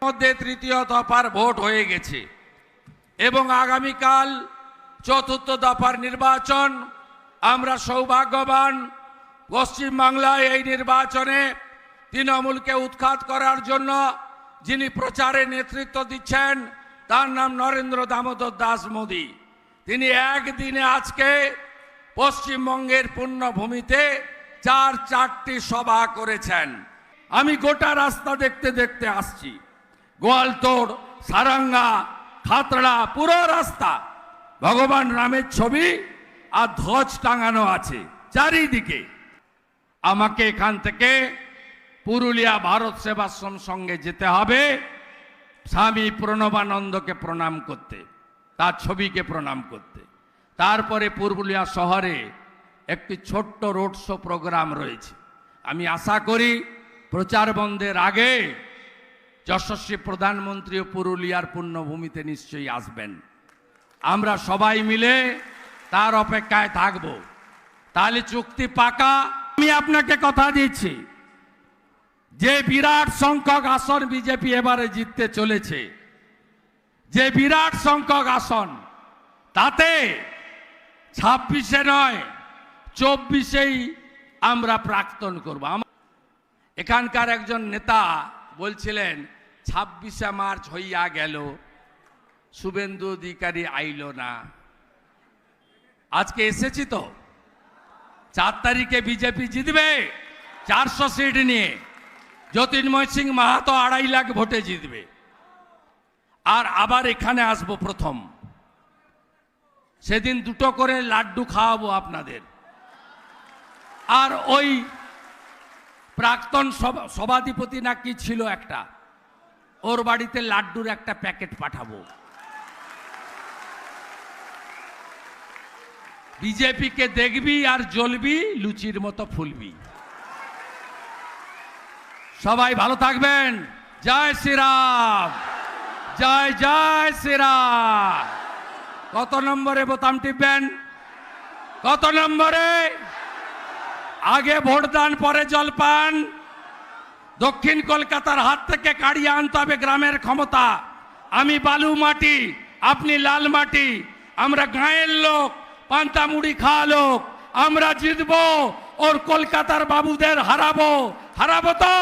মধ্যে তৃতীয় দফার ভোট হয়ে গেছে এবং আগামীকাল চতুর্থ দফার নির্বাচন। আমরা সৌভাগ্যবান, পশ্চিমবাংলায় এই নির্বাচনে তৃণমূলকে উৎখাত করার জন্য যিনি প্রচারে নেতৃত্ব দিচ্ছেন তার নাম নরেন্দ্র দামোদর দাস মোদী। তিনি একদিনে আজকে পশ্চিমবঙ্গের পুণ্যভূমিতে চারটি সভা করেছেন। আমি গোটা রাস্তা দেখতে দেখতে আসছি, গোয়ালতোড়, সারাঙ্গা, খাতড়া, পুরো রাস্তা ভগবান রামের ছবি আর ধ্বজ টাঙানো আছে চারিদিকে। আমাকে এখান থেকে পুরুলিয়া ভারত সেবাশ্রম সঙ্গে যেতে হবে স্বামী প্রণবানন্দকে প্রণাম করতে, তার ছবিকে প্রণাম করতে। তারপরে পুরুলিয়া শহরে একটি ছোট্ট রোড শো প্রোগ্রাম রয়েছে। আমি আশা করি প্রচার বন্ধের আগে যশস্বী প্রধানমন্ত্রী পুরুলিয়ার পুণ্যভূমিতে নিশ্চয়ই আসবেন। আমরা সবাই মিলে তার অপেক্ষায় থাকব। তাহলে চুক্তি পাকা। আমি আপনাকে কথা দিচ্ছি, যে বিরাট সংখ্যক আসন বিজেপি এবারে জিততে চলেছে, যে বিরাট সংখ্যক আসন, তাতে 26-এ নয় 24-এই আমরা প্রাক্তন করব। এখানকার একজন নেতা বলছিলেন 26শে মার্চ হইয়া গেল, শুভেন্দু অধিকারী আইল না। আজকে এসেছি তো, 4 তারিখে বিজেপি জিতবে 400 সিট নিয়ে। জ্যোতির্ময় সিং মাহাতো 2.5 লাখ ভোটে জিতবে। আর আবার এখানে আসবো প্রথম, সেদিন 2টো করে লাড্ডু খাওয়াবো আপনাদের। আর ওই প্রাক্তন সভাধিপতি না কি ছিল একটা, ওর বাড়িতে লাড্ডুর একটা প্যাকেট পাঠাবো। বিজেপিকে দেখবি আর জ্বলবি, লুচির মতো ফুলবি। সবাই ভালো থাকবেন। জয় শ্রীরাম, জয় জয় শ্রীরাম। কত নম্বরে বোতাম টিপবেন? কত নম্বরে? আগে ভোটদান, পরে জলপান। দক্ষিণ কলকাতার হাত থেকে কাড়িয়ে আনতে হবে গ্রামের ক্ষমতা। আমি বালু মাটি, আপনি লাল মাটি। আমরা গাঁয়ের লোক, পান্তা মুড়ি খাওয়া লোক। আমরা জিতবো, ওর কলকাতার বাবুদের হারাবো। হারাবো তো?